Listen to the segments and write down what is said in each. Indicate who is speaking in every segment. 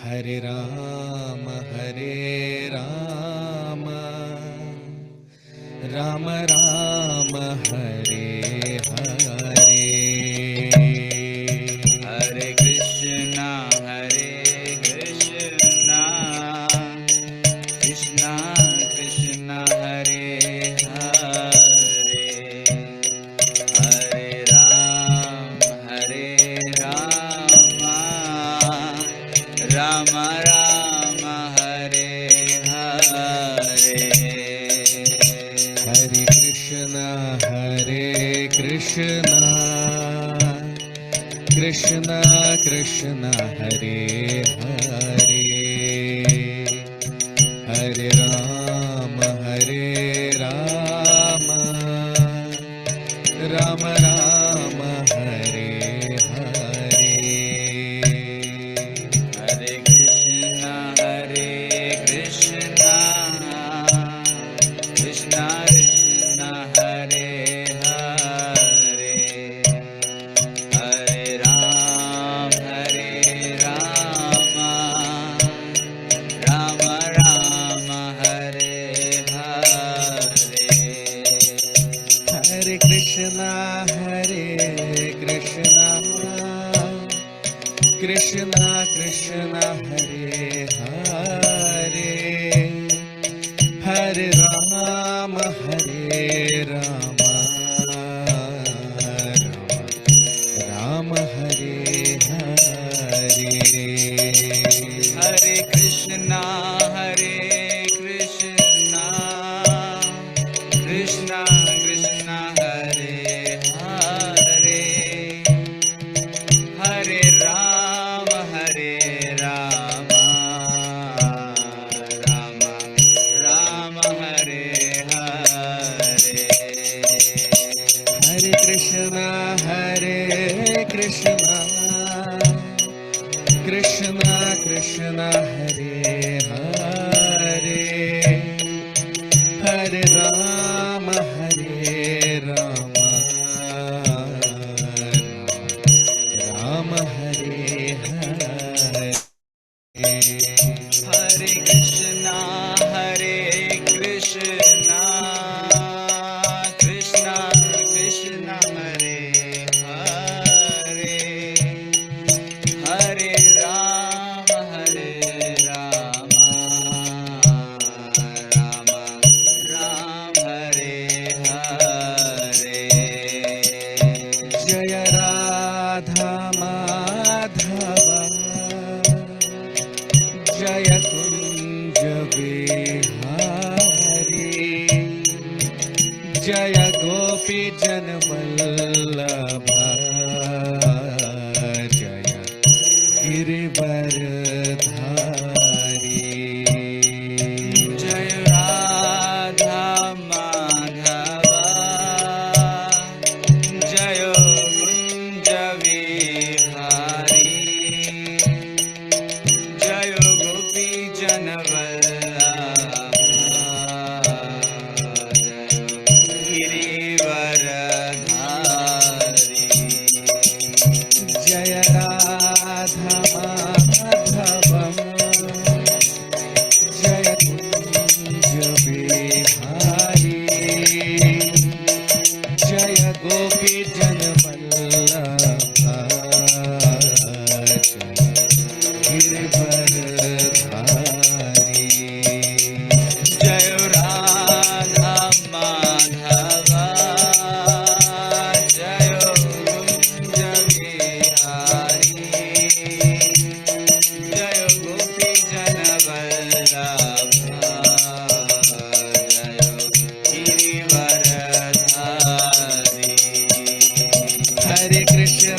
Speaker 1: Hare Rama, Rama Rama, Hare Hare.
Speaker 2: Hare Krishna, Krishna Krishna, Hare Hare, Hare Rama, Rama Rama, Hare Hare.
Speaker 1: Hare Krishna, Krishna Krishna, Hare Hare, Hare Rama, Rama Rama, Hare Hare.
Speaker 2: Hare Krishna, Krishna Krishna, Hare Hare, Hare Rama, Rama Rama, Hare Hare.
Speaker 1: Hare Krishna, Krishna Krishna, Hare Hare, Hare Rama, Rama Hare Hare.
Speaker 2: Hare Krishna, Krishna Krishna, Hare Hare, Hare Rama, Rama Rama, Hare Hare.
Speaker 1: Hare Krishna, Krishna Krishna, Hare Hare, Hare Rama, Rama Hare Hare.
Speaker 2: Hare Krishna, Krishna Krishna, Hare Hare, Hare Rama, Rama Rama, Hare Hare.
Speaker 1: Jaya Radha Madhava, Jaya Kunja Vihari, Jaya Gopi Janvallabha, Jaya Girivardhari.
Speaker 2: Jai Radha Madhava, Jayo Kunja Vihari, Jayo Gopi Janvallabha, Girivardhari.
Speaker 1: Jaya Radha Madhava, Jaya Kunja Vihari, Jaya Gopi Janvallabha, Jaya Girivardhari.
Speaker 2: Jayo Radha Madhava, Jayo Kunja Vihari, Jayo Gopi Janvallabha, Jayo Girivardhari.
Speaker 1: Hare Krishna,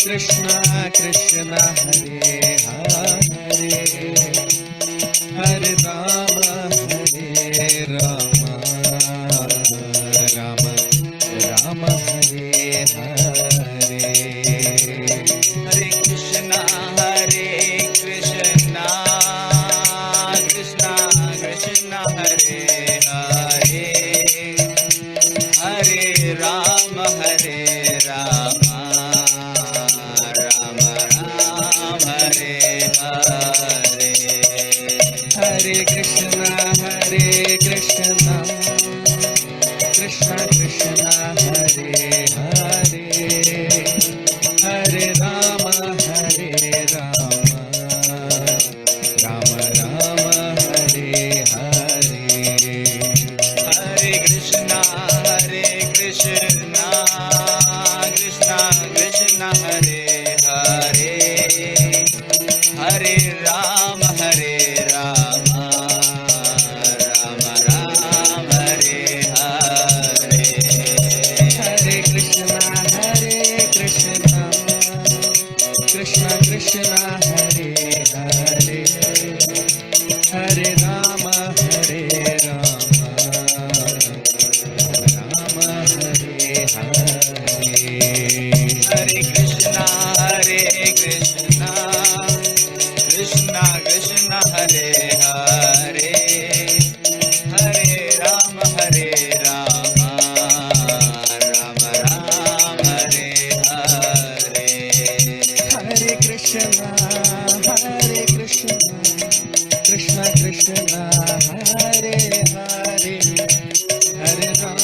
Speaker 1: Krishna Krishna, Hare Hare, Hare Rama, Rama Rama, Hare Hare.
Speaker 2: Hare Krishna, Krishna Krishna, Hare Hare, Hare Rama, Rama Hare Hare, Hare Rama, Rama Rama, Hare Hare.
Speaker 1: Hare Krishna, Krishna Krishna, Hare Hare, Hare Rama, Rama Hare Hare.
Speaker 2: Hare Krishna, Krishna Krishna, Hare Hare, Hare Rama, Rama Rama, Hare Hare.
Speaker 1: Hare Krishna, Krishna Krishna, Hare Hare, Hare Rama,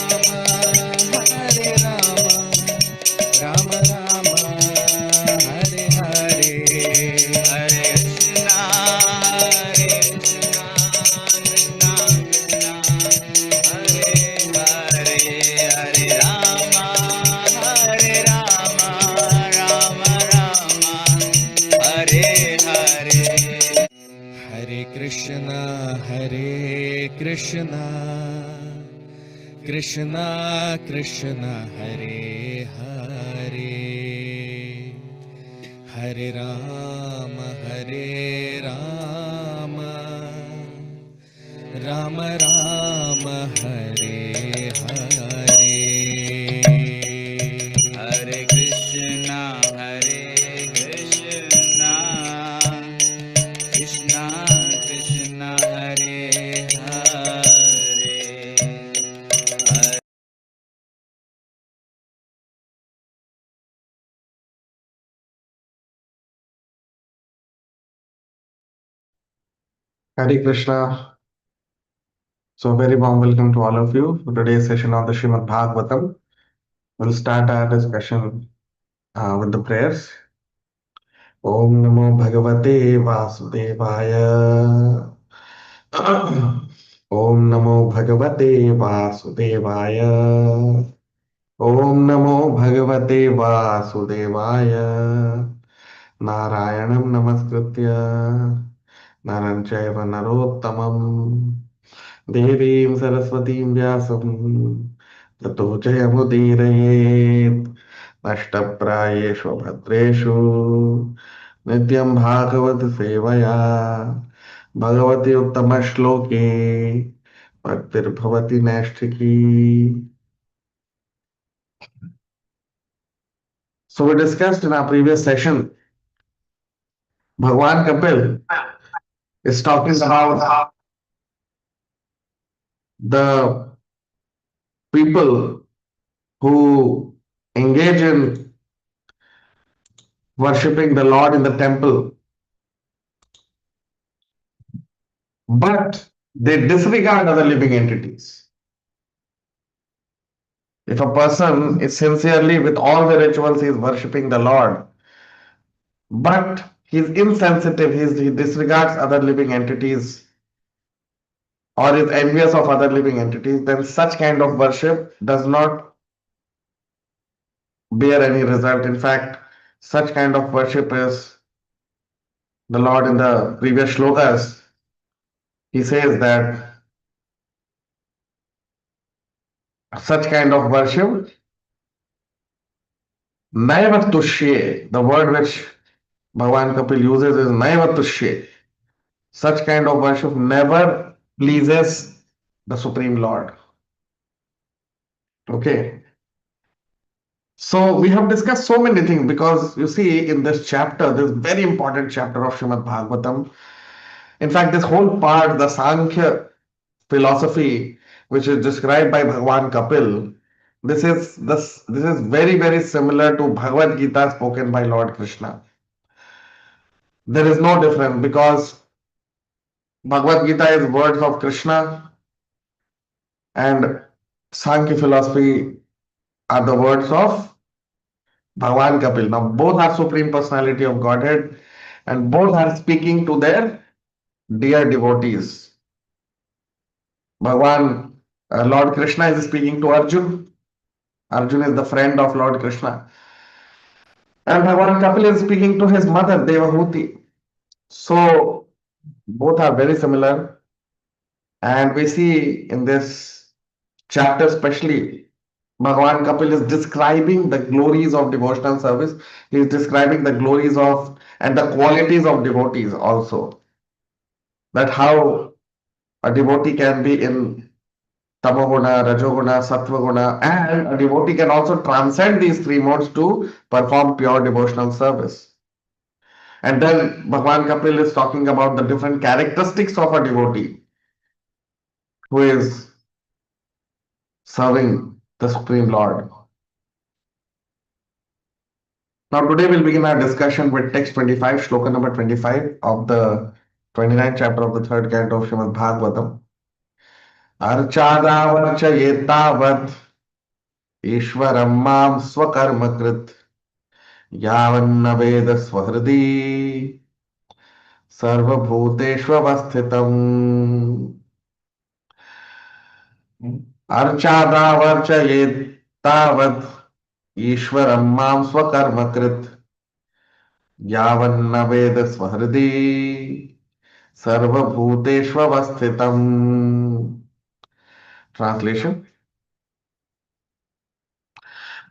Speaker 1: Rama Rama, Hare Hare.
Speaker 2: Hare Krishna, Krishna Krishna, Hare Hare, Hare Rama, Rama Rama, Hare Hare.
Speaker 1: Hare Krishna, Krishna Krishna, Hare Hare, Hare Rama, Rama Rama, Hare Hare.
Speaker 2: Hare Krishna, Krishna Krishna, Hare Hare.
Speaker 3: Hare Krishna. So, very warm welcome to all of you for today's session on the Srimad Bhagavatam. We'll start our discussion with the prayers. Om Namo Bhagavate Vasudevaya. Om Namo Bhagavate Vasudevaya. Om Namo Bhagavate Vasudevaya. Narayanam Namaskritya. Naran Chaiva Narottamam. देवीं सरस्वतीं व्यासं ततो जयमुदीरयेत् नष्टप्रायेषु भद्रेषु नित्यं भागवत सेवया भगवति उत्तमश्लोके भक्तिर्भवति नैष्ठिकी. So we discussed in our previous session, Bhagwan Kapil is talking about the people who engage in worshipping the Lord in the temple, but they disregard other living entities. If a person is sincerely with all the rituals, he is worshipping the Lord, but he is insensitive, he disregards other living entities or is envious of other living entities, then such kind of worship does not bear any result. In fact, such kind of worship is the Lord in the previous shlokas. He says that such kind of worship, Naivatushye, the word which Bhagavan Kapil uses is Naivatushye. Such kind of worship never pleases the Supreme Lord. Okay. So we have discussed so many things because you see in this chapter, this very important chapter of Srimad Bhagavatam. In fact, this whole part, the Sankhya philosophy, which is described by Bhagavan Kapil, this is very, very similar to Bhagavad Gita spoken by Lord Krishna. There is no difference because Bhagavad Gita is words of Krishna and Sankhya philosophy are the words of Bhagavan Kapil. Now, both are Supreme Personality of Godhead and both are speaking to their dear devotees. Bhagavan, Lord Krishna is speaking to Arjun. Arjun is the friend of Lord Krishna. And Bhagavan Kapil is speaking to his mother, Devahuti. So both are very similar. And we see in this chapter, especially, Bhagavan Kapil is describing the glories of devotional service. He is describing the glories of and the qualities of devotees also. That how a devotee can be in tamoguna, rajoguna, sattva and a devotee can also transcend these three modes to perform pure devotional service. And then Bhagavan Kapil is talking about the different characteristics of a devotee who is serving the Supreme Lord. Now, today we'll begin our discussion with text 25, Shloka number 25 of the 29th chapter of the third canto of Srimad Bhagavatam. Archadavarchayetavat Ishwaram mam swakarmakrit yavanna veda swahridi sarvabhuteshvavasthitam. Archadavarchayetavat Ishwaram mam swakarmakrit yavanna veda swahridi sarvabhuteshvavasthitam. Translation.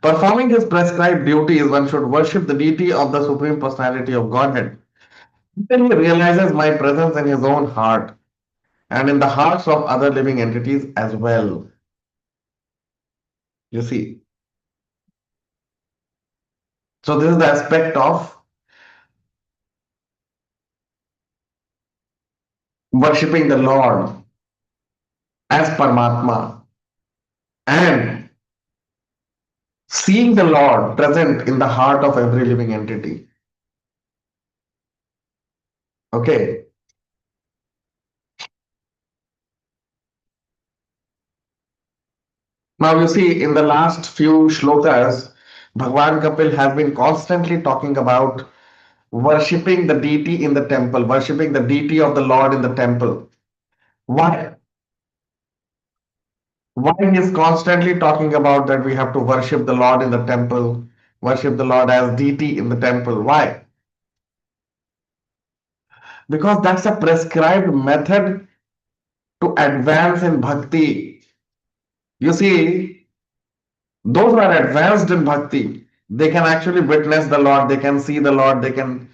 Speaker 3: Performing his prescribed duties, one should worship the deity of the Supreme Personality of Godhead. Then he realizes my presence in his own heart and in the hearts of other living entities as well. You see. So this is the aspect of worshipping the Lord as Paramatma and seeing the Lord present in the heart of every living entity. Okay. Now you see in the last few shlokas, Bhagwan Kapil has been constantly talking about worshipping the deity in the temple, worshipping the deity of the Lord in the temple. Why? Why he is constantly talking about that we have to worship the Lord in the temple, worship the Lord as deity in the temple? Why? Because that's a prescribed method to advance in bhakti. You see, those who are advanced in bhakti, they can actually witness the Lord, they can see the Lord, they can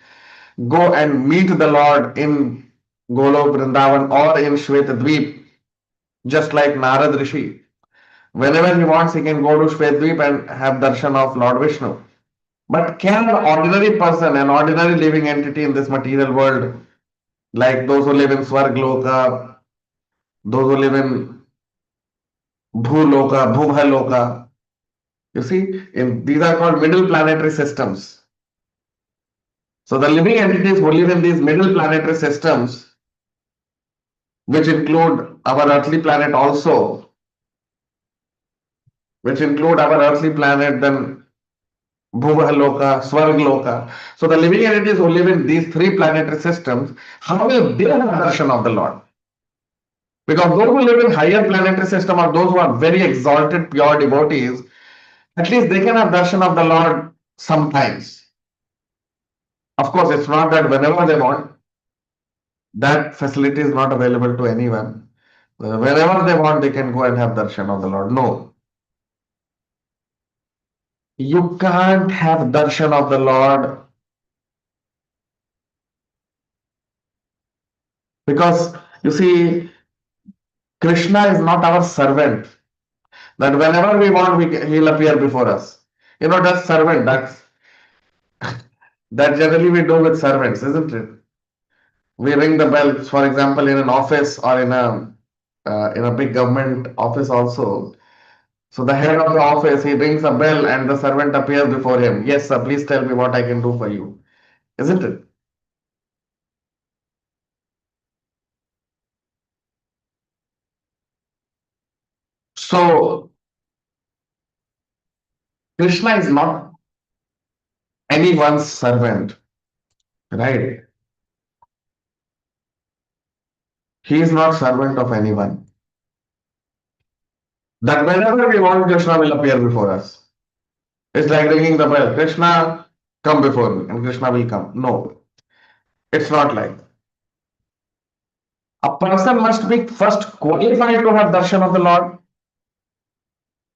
Speaker 3: go and meet the Lord in Golok Vrindavan or in Shvetadvip, just like Narad Rishi. Whenever he wants, he can go to Shvetadvip and have darshan of Lord Vishnu. But can an ordinary person, an ordinary living entity in this material world, like those who live in Swargloka, those who live in Bhuloka, Bhuvaloka, you see, these are called middle planetary systems. So the living entities who live in these middle planetary systems, which include our earthly planet also, which include our earthly planet, then Bhuvaloka, Swargloka. So the living entities who live in these three planetary systems, how will they have darshan of the Lord? Because those who live in higher planetary system or those who are very exalted pure devotees, at least they can have darshan of the Lord sometimes. Of course, it's not that whenever they want, that facility is not available to anyone. Whenever they want, they can go and have darshan of the Lord. No, you can't have darshan of the Lord because you see, Krishna is not our servant. That whenever we want, he'll appear before us. You know, that's servant. That generally we do with servants, isn't it? We ring the bell, for example, in an office or in a big government office also. So the head of the office, he rings a bell and the servant appears before him. Yes, sir, please tell me what I can do for you. Isn't it? So Krishna is not anyone's servant, right? He is not servant of anyone. That whenever we want, Krishna will appear before us. It's like ringing the bell. Krishna, come before me and Krishna will come. No, it's not like that. A person must be first qualified to have darshan of the Lord.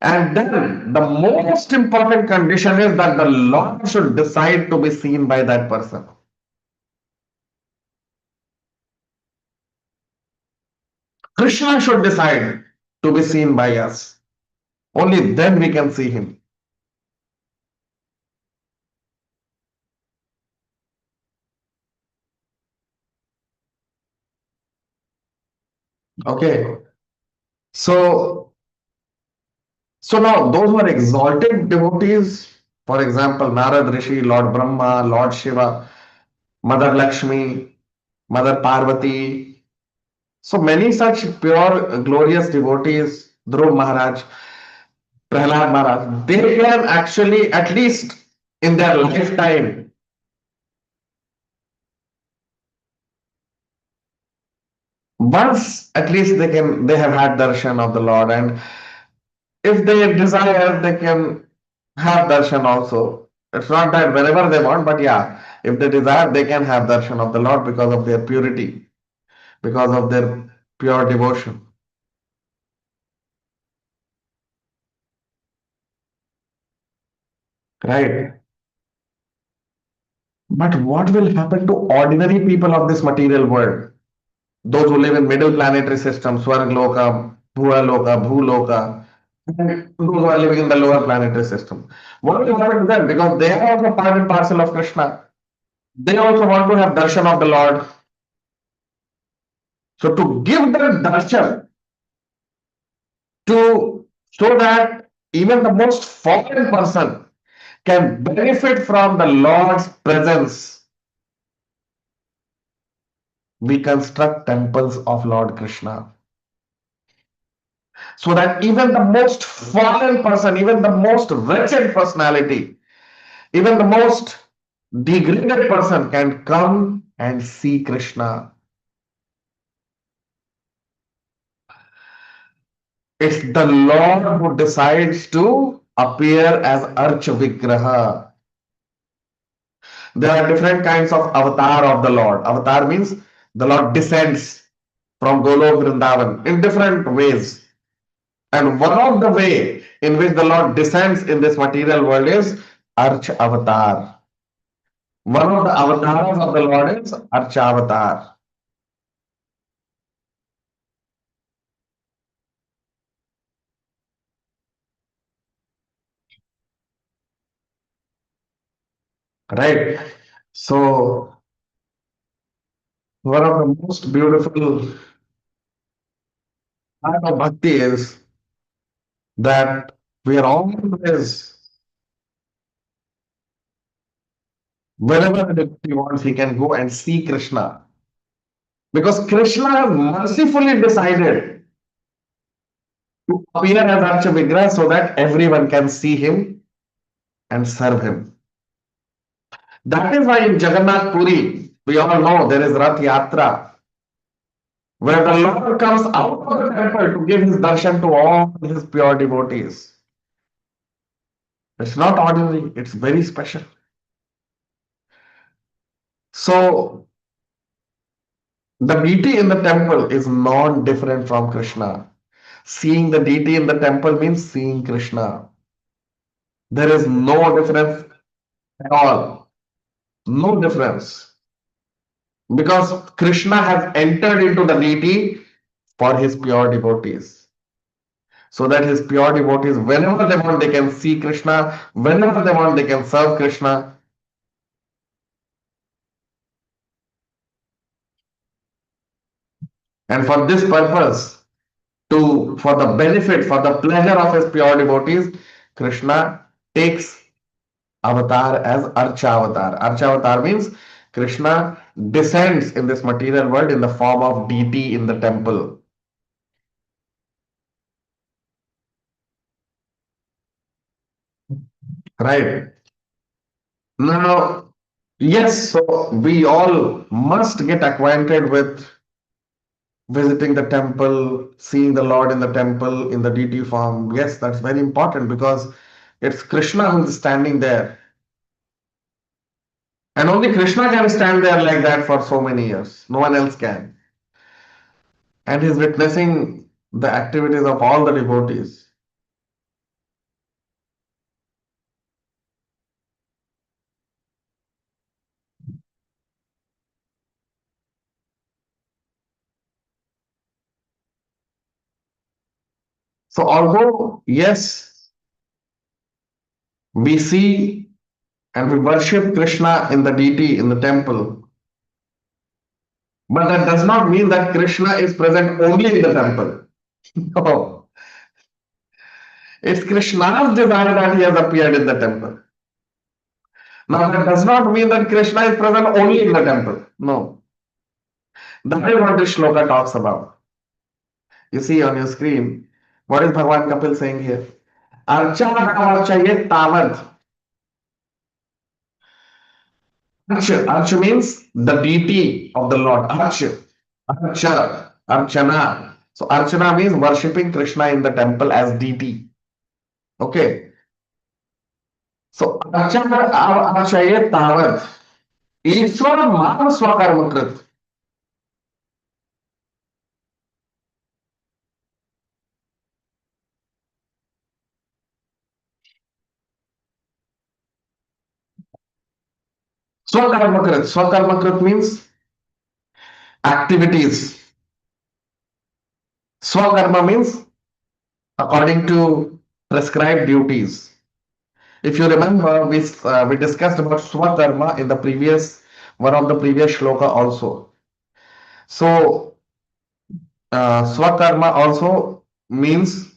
Speaker 3: And then the most important condition is that the Lord should decide to be seen by that person. Krishna should decide to be seen by us. Only then we can see him. Okay. So, so now those who are exalted devotees, for example, Narad Rishi, Lord Brahma, Lord Shiva, Mother Lakshmi, Mother Parvati. So many such pure, glorious devotees, Dhruv Maharaj, Prahlad Maharaj, they can actually, at least in their lifetime, once at least they have had darshan of the Lord, and if they desire, they can have darshan also. It's not that whenever they want, but yeah, if they desire, they can have darshan of the Lord because of their purity, because of their pure devotion, right? But what will happen to ordinary people of this material world? Those who live in middle planetary systems, Swargloka, Bhualoka, Bhuloka, and those who are living in the lower planetary system. What will happen to them? Because they are also part and parcel of Krishna. They also want to have darshan of the Lord. So to give them darshan, to so that even the most fallen person can benefit from the Lord's presence, we construct temples of Lord Krishna. So that even the most fallen person, even the most wretched personality, even the most degraded person can come and see Krishna. It's the Lord who decides to appear as Arch Vigraha. There are different kinds of avatar of the Lord. Avatar means the Lord descends from Golok Vrindavan in different ways. And one of the way in which the Lord descends in this material world is Arch Avatar. One of the avatars of the Lord is Archavatar. Right? So, one of the most beautiful part of bhakti is that we are always, whenever the devotee wants, he can go and see Krishna. Because Krishna has mercifully decided to appear as Archa Vigraha so that everyone can see him and serve him. That is why in Jagannath Puri, we all know there is Rath Yatra, where the Lord comes out of the temple to give his darshan to all his pure devotees. It's not ordinary, it's very special. So, the deity in the temple is not different from Krishna. Seeing the deity in the temple means seeing Krishna. There is no difference at all. No difference. Because Krishna has entered into the deity for his pure devotees. So that his pure devotees, whenever they want, they can see Krishna. Whenever they want, they can serve Krishna. And for this purpose, for the benefit, for the pleasure of his pure devotees, Krishna takes avatar as Archavatar. Archavatar means Krishna descends in this material world in the form of deity in the temple. Right. Now, yes, so we all must get acquainted with visiting the temple, seeing the Lord in the temple in the deity form. Yes, that's very important because it's Krishna who is standing there. And only Krishna can stand there like that for so many years. No one else can. And he's witnessing the activities of all the devotees. So although, yes, we see and we worship Krishna in the deity in the temple, but that does not mean that Krishna is present only in the temple. No, it's Krishna's desire that he has appeared in the temple. Now, that does not mean that Krishna is present only in the temple. No, that is what this shloka talks about. You see on your screen, what is Bhagwan Kapil saying here? Archa chahiye tavad. Archa means the deity of the Lord. Archana. So Archana means worshipping Krishna in the temple as deity. Okay. So Archaye Tavad. Ishwar Man Swakarmakrit. Swakarmakrit. Swakarmakrit means activities. Swakarma means according to prescribed duties. If you remember, we discussed about Swakarma in the previous one of the previous shloka also. So Swakarma also means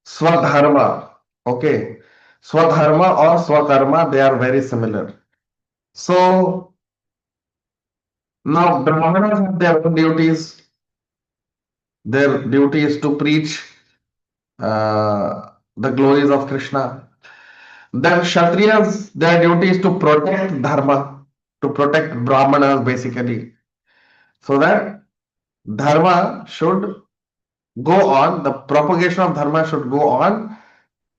Speaker 3: Swadharma. Okay. Swadharma or Swakarma, they are very similar. So now Brahmanas have their own duties. Their duty is to preach the glories of Krishna. Then Kshatriyas, their duty is to protect Dharma, to protect Brahmanas basically, so that Dharma should go on, the propagation of Dharma should go on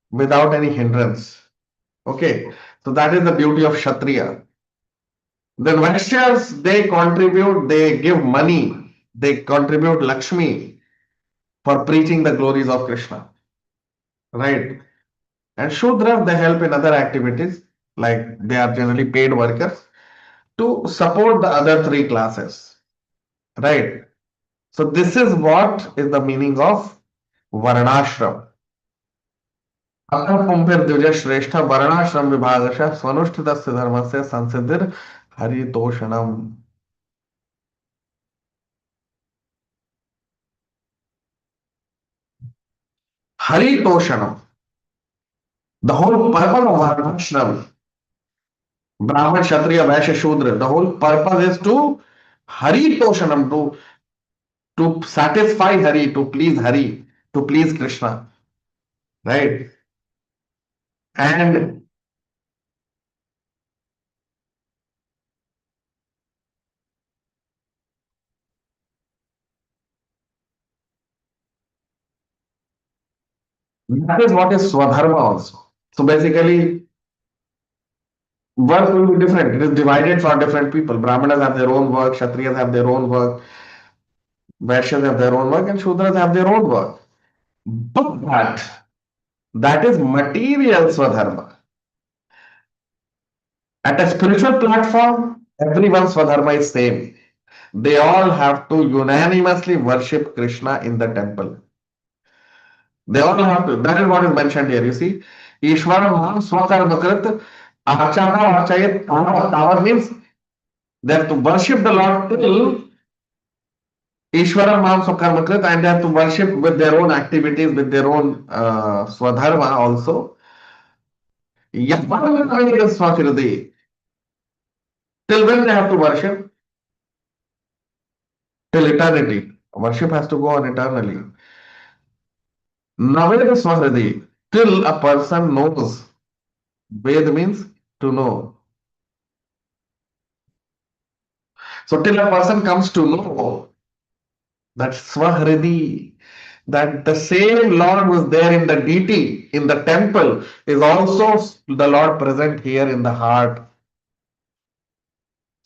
Speaker 3: without any hindrance. Okay, so that is the duty of Kshatriya. Then Vaishyas, they contribute, they give money, they contribute Lakshmi for preaching the glories of Krishna. Right? And Shudras, they help in other activities, like they are generally paid workers to support the other three classes. Right? So this is what is the meaning of Varnashram. अतः पुंभिर्द्विज श्रेष्ठ वर्णाश्रम विभागश स्वनुष्ठितस्य धर्मस्य संसिद्धिर हरितोषणम. Haritoshanam. The whole purpose of Varnashram, Brahman, Kshatriya, Vaishya, Shudra, the whole purpose is to Haritoshanam, to satisfy Hari, to please Krishna. Right? And that is what is Swadharma also. So basically, work will be different. It is divided for different people. Brahmanas have their own work, Kshatriyas have their own work, Vaishyas have their own work, and Shudras have their own work. But that is material Swadharma. At a spiritual platform, everyone's Swadharma is same. They all have to unanimously worship Krishna in the temple. They all have to. That is what is mentioned here. You see, Ishvara Mam Swakarmakrit Archana Archayat Tavar means they have to worship the Lord till Ishvara Mam Swakarmakrit, and they have to worship with their own activities, with their own Swadharma also. Yavarna Swakirdi. Till when they have to worship? Till eternity. Worship has to go on eternally. Naveda Swahridi. Till a person knows. Ved means to know. So till a person comes to know that Swahridi, that the same Lord was there in the deity, in the temple, is also the Lord present here in the heart.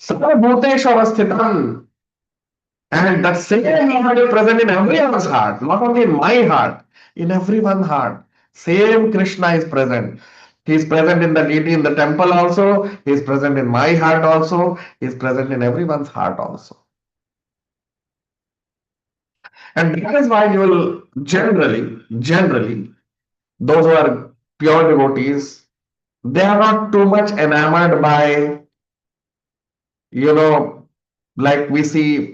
Speaker 3: Sarvabhuteshu avasthitam. And that same Lord is present in everyone's heart, not only in my heart, in everyone's heart. Same Krishna is present. He is present in the deity in the temple also. He is present in my heart also. He is present in everyone's heart also. And that is why you will generally, those who are pure devotees, they are not too much enamored by, you know, like we see,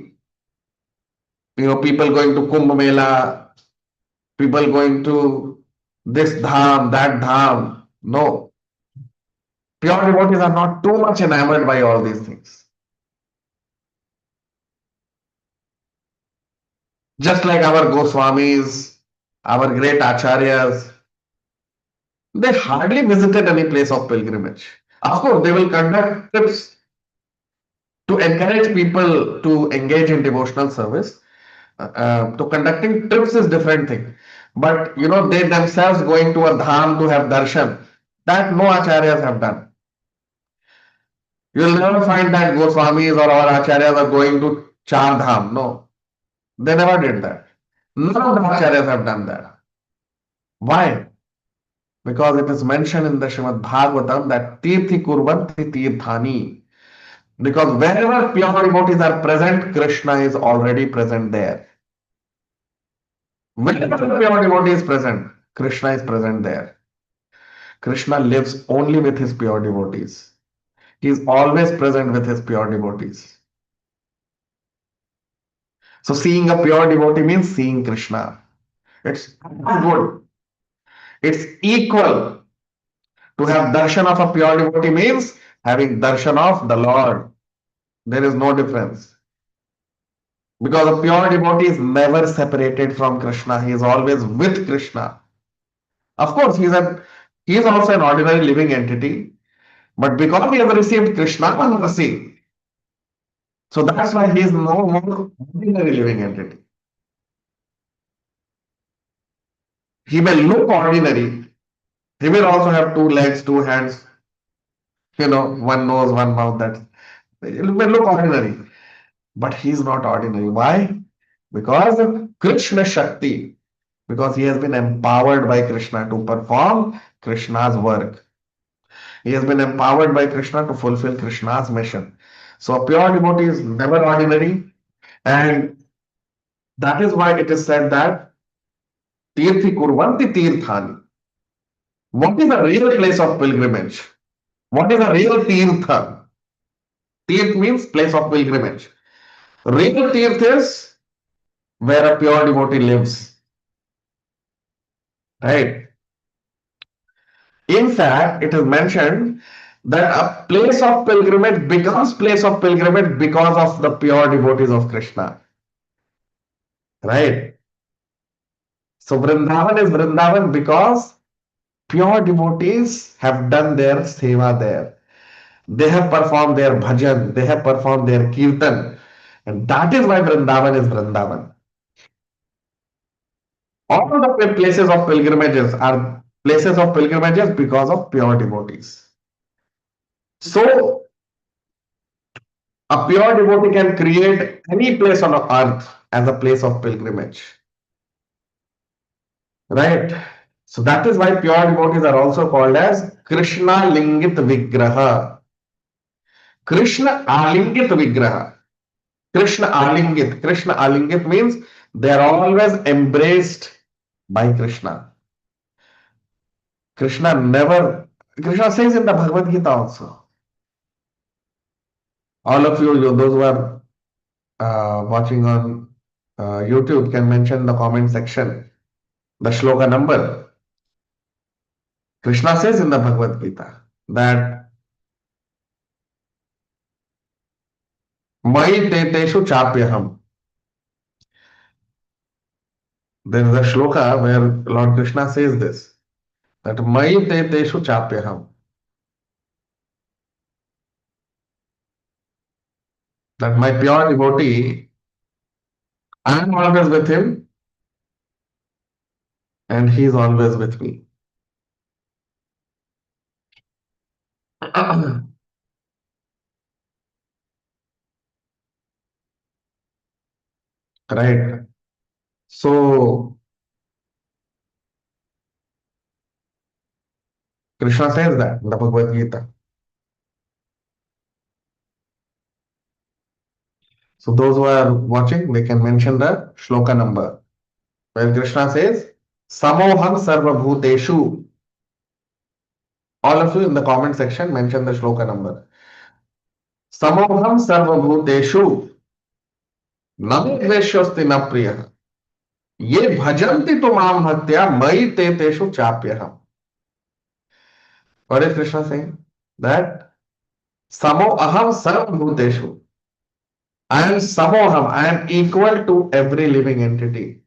Speaker 3: people going to Kumbh Mela, people going to this dham, that dham. No, pure devotees are not too much enamored by all these things. Just like our Goswamis, our great acharyas, they hardly visited any place of pilgrimage. Of course, they will conduct trips to encourage people to engage in devotional service. To conducting trips is different thing. But they themselves going to a dham to have darshan, that no acharyas have done. You'll never find that Goswamis or our acharyas are going to Char Dham. No, they never did that. None of the acharyas have done that. Why? Because it is mentioned in the Srimad Bhagavatam that Tirthi Kurvanti Tirthani. Because wherever pure devotees are present, Krishna is already present there. Wherever pure devotee is present, Krishna is present there. Krishna lives only with his pure devotees. He is always present with his pure devotees. So seeing a pure devotee means seeing Krishna. It's good. It's equal to have darshan of a pure devotee means having darshan of the Lord. There is no difference. Because a pure devotee is never separated from Krishna. He is always with Krishna. Of course, he is also an ordinary living entity, but because he has received Krishna mercy, so that's why he is no more ordinary living entity. He may look ordinary. He will also have two legs, two hands, one nose, one mouth. That it may look ordinary, but he is not ordinary. Why? Because of Krishna Shakti, because he has been empowered by Krishna to perform Krishna's work. He has been empowered by Krishna to fulfill Krishna's mission. So a pure devotee is never ordinary, and that is why it is said that Tirthi Kurvanti Tirthani. What is a real place of pilgrimage? What is a real Tirtha? Tirth means place of pilgrimage. Real Tirth is where a pure devotee lives. Right? In fact, it is mentioned that a place of pilgrimage becomes place of pilgrimage because of the pure devotees of Krishna. Right? So Vrindavan is Vrindavan because pure devotees have done their seva there. They have performed their bhajan, they have performed their kirtan, and that is why Vrindavan is Vrindavan. All the places of pilgrimages are places of pilgrimages because of pure devotees. So, a pure devotee can create any place on earth as a place of pilgrimage. Right? So, that is why pure devotees are also called as Krishna Lingit Vigraha. Krishna Alingit Vigraha. Krishna Alingit. Krishna Alingit means they are always embraced by Krishna. Krishna says in the Bhagavad Gita also. All of you, those who are watching on YouTube, can mention in the comment section the Shloka number. Krishna says in the Bhagavad Gita that Mai Teteshu Chapyaham. There is a Shloka where Lord Krishna says this, that Mai Teteshu Chapyaham. That my pure devotee, I am always with him and he is always with me. Right. So Krishna says that in the Bhagavad Gita. So those who are watching, they can mention the shloka number. Where Krishna says, Samoham Sarva Bhuteshu. All of you in the comment section mention the shloka number. Samoham Sarva Bhuteshu. Nami Dveshyosti na priya. Ye bhajanti tu mam bhaktya mai te teshu chapyaham. What is Krishna saying? That Samo aham sarva bhuteshu. I am samoham. I am equal to every living entity.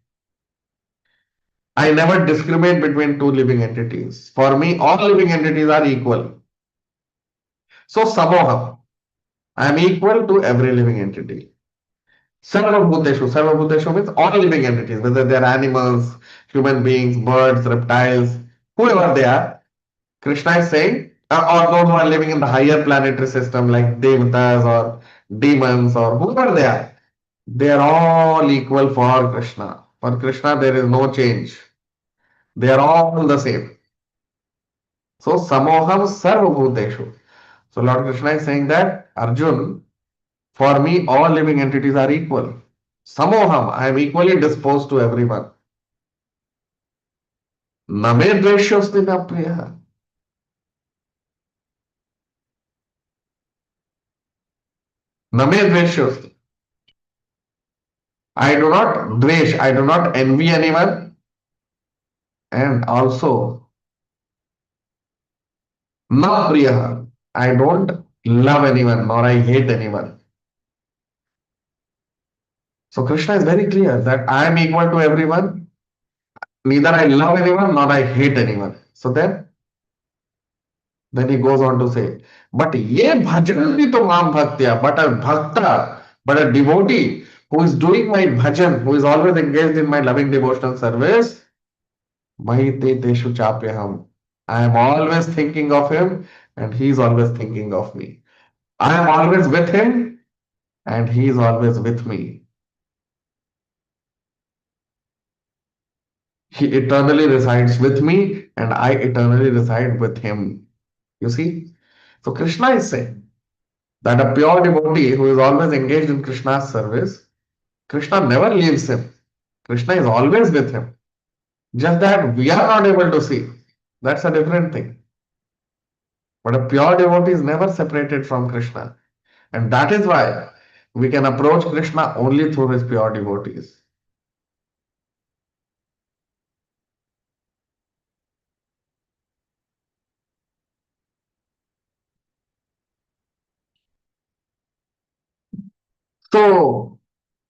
Speaker 3: I never discriminate between two living entities. For me, all living entities are equal. So samoham. I am equal to every living entity. Sarvabhuteshu. Sarvabhuteshu means all living entities, whether they are animals, human beings, birds, reptiles, whoever they are. Krishna is saying, or those who are living in the higher planetary system like devatas or demons or whoever they are all equal for Krishna. For Krishna, there is no change. They are all the same. So, samoham sarvabhuteshu. So, Lord Krishna is saying that, Arjun, for me, all living entities are equal. Samoham, I am equally disposed to everyone. Name dveshyosti na priya. Name dveshyosti. I do not dvesh, I do not envy anyone, and also na priya. I don't love anyone nor I hate anyone. So Krishna is very clear that I am equal to everyone. Neither I love anyone nor I hate anyone. So then he goes on to say, but ye bhajanti to mam bhaktya, but a bhakta, but a devotee who is doing my bhajan, who is always engaged in my loving devotional service, mahi te teshu chapyaham. I am always thinking of him and he is always thinking of me. I am always with him and he is always with me. He eternally resides with me and I eternally reside with him. You see? So Krishna is saying that a pure devotee who is always engaged in Krishna's service, Krishna never leaves him. Krishna is always with him. Just that we are not able to see. That's a different thing. But a pure devotee is never separated from Krishna. And that is why we can approach Krishna only through his pure devotees. So,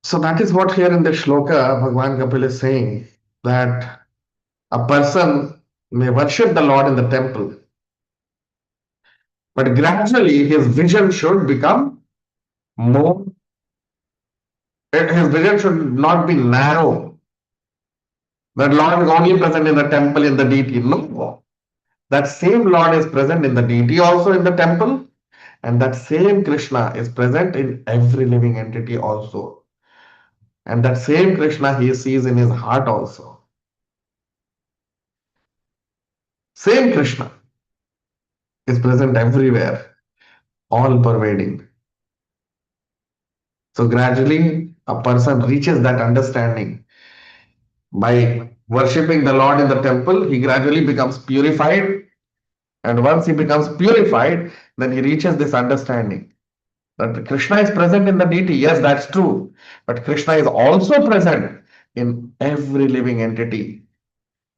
Speaker 3: so that is what here in the shloka Bhagwan Kapil is saying, that a person may worship the Lord in the temple, but gradually his vision should become more, his vision should not be narrow. That Lord is only present in the temple in the deity. No. That same Lord is present in the deity also in the temple, and that same Krishna is present in every living entity also. And that same Krishna he sees in his heart also. Same Krishna is present everywhere, all pervading. So gradually a person reaches that understanding. By worshipping the Lord in the temple, he gradually becomes purified. And once he becomes purified, then he reaches this understanding that Krishna is present in the deity. Yes, that's true. But Krishna is also present in every living entity.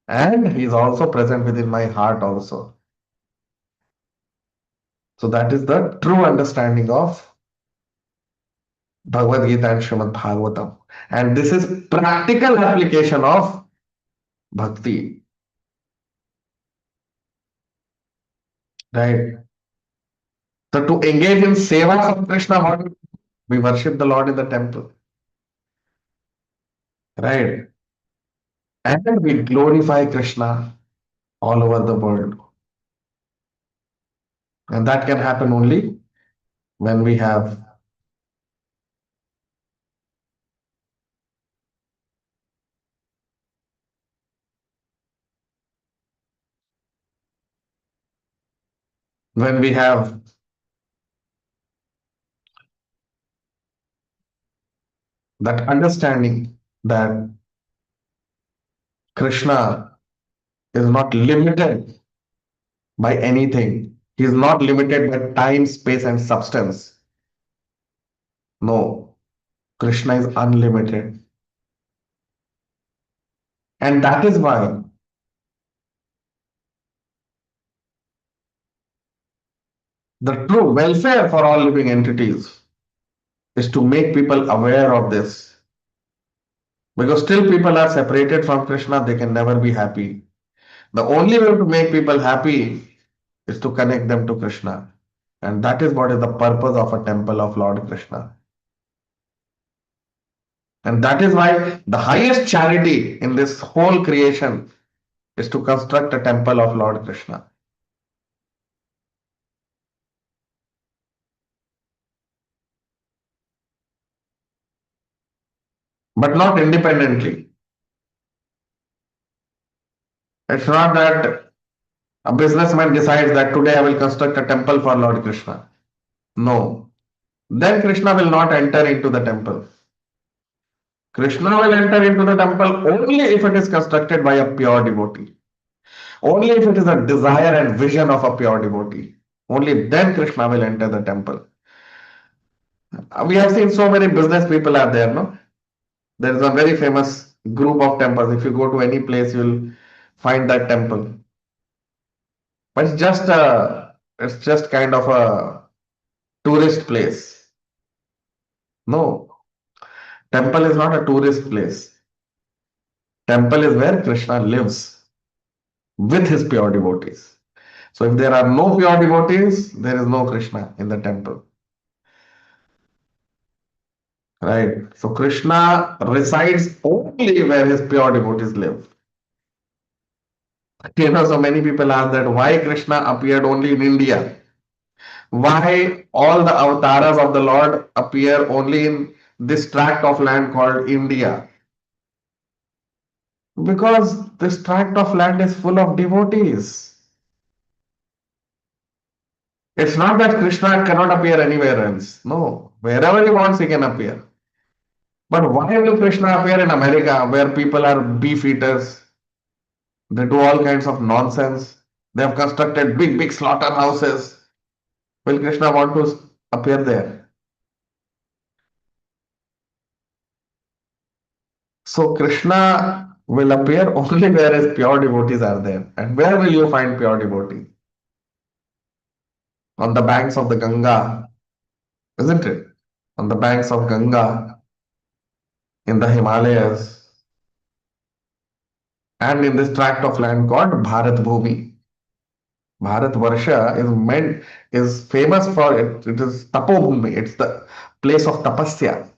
Speaker 3: And he is also present within my heart also. So that is the true understanding of Bhagavad Gita and Srimad Bhagavatam. And this is practical application of bhakti. Right? So to engage in seva of Krishna, what we worship the Lord in the temple. Right? And we glorify Krishna all over the world. And that can happen only when we have when we have that understanding that Krishna is not limited by anything. He is not limited by time, space, and substance. No, Krishna is unlimited. And that is why the true welfare for all living entities is to make people aware of this. Because still people are separated from Krishna, they can never be happy. The only way to make people happy is to connect them to Krishna. And that is what is the purpose of a temple of Lord Krishna. And that is why the highest charity in this whole creation is to construct a temple of Lord Krishna. But not independently. It's not that a businessman decides that today I will construct a temple for Lord Krishna. No. Then Krishna will not enter into the temple. Krishna will enter into the temple only if it is constructed by a pure devotee. Only if it is a desire and vision of a pure devotee. Only then Krishna will enter the temple. We have seen so many business people are there, no? There is a very famous group of temples. If you go to any place, you'll find that temple. But it's just kind of a tourist place. No, temple is not a tourist place. Temple is where Krishna lives with his pure devotees. So if there are no pure devotees, there is no Krishna in the temple. Right? So Krishna resides only where his pure devotees live. So many people ask that why Krishna appeared only in India? Why all the avatars of the Lord appear only in this tract of land called India? Because this tract of land is full of devotees. It's not that Krishna cannot appear anywhere else. No, wherever he wants, he can appear. But why will Krishna appear in America where people are beef eaters? They do all kinds of nonsense. They have constructed big, big slaughterhouses. Will Krishna want to appear there? So Krishna will appear only where his pure devotees are there. And where will you find pure devotees? On the banks of the Ganga, isn't it? On the banks of Ganga, in the Himalayas, and in this tract of land called Bharat Bhumi. Bharat Varsha is famous for it. It is Tapobhumi. It's the place of tapasya.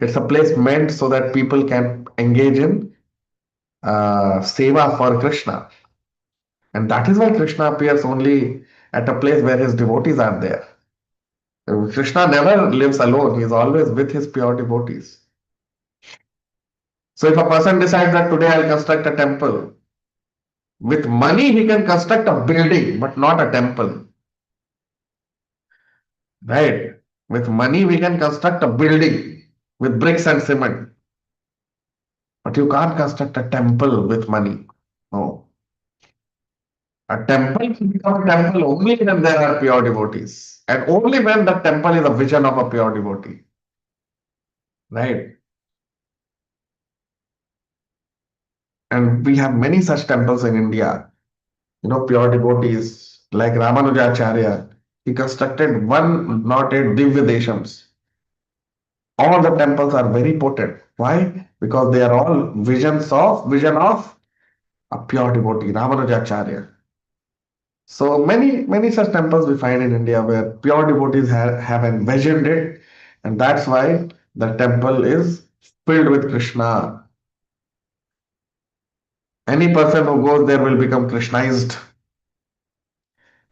Speaker 3: It's a place meant so that people can engage in seva for Krishna. And that is why Krishna appears only at a place where his devotees are there. Krishna never lives alone. He is always with his pure devotees. So if a person decides that today I'll construct a temple, with money he can construct a building, but not a temple. Right? With money we can construct a building with bricks and cement. But you can't construct a temple with money. No. A temple can become a temple only when there are pure devotees. And only when the temple is a vision of a pure devotee. Right? And we have many such temples in India. Pure devotees like Ramanujacharya. He constructed 108 Divya Deshams. All the temples are very potent. Why? Because they are all vision of a pure devotee, Ramanujacharya. So many such temples we find in India where pure devotees have envisioned it, and that's why the temple is filled with Krishna. Any person who goes there will become Krishnized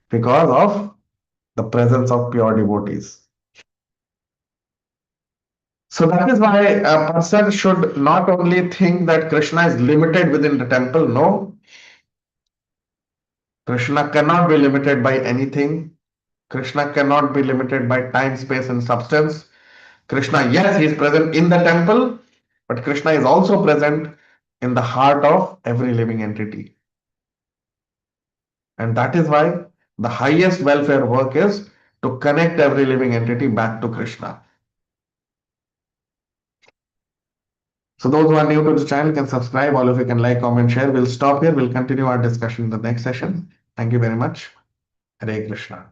Speaker 3: because of the presence of pure devotees. So that is why a person should not only think that Krishna is limited within the temple. No, Krishna cannot be limited by anything. Krishna cannot be limited by time, space, and substance. Krishna, yes, he is present in the temple, but Krishna is also present in the heart of every living entity. And that is why the highest welfare work is to connect every living entity back to Krishna. So those who are new to the channel can subscribe. All of you can like, comment, share. We'll stop here. We'll continue our discussion in the next session. Thank you very much. Hare Krishna.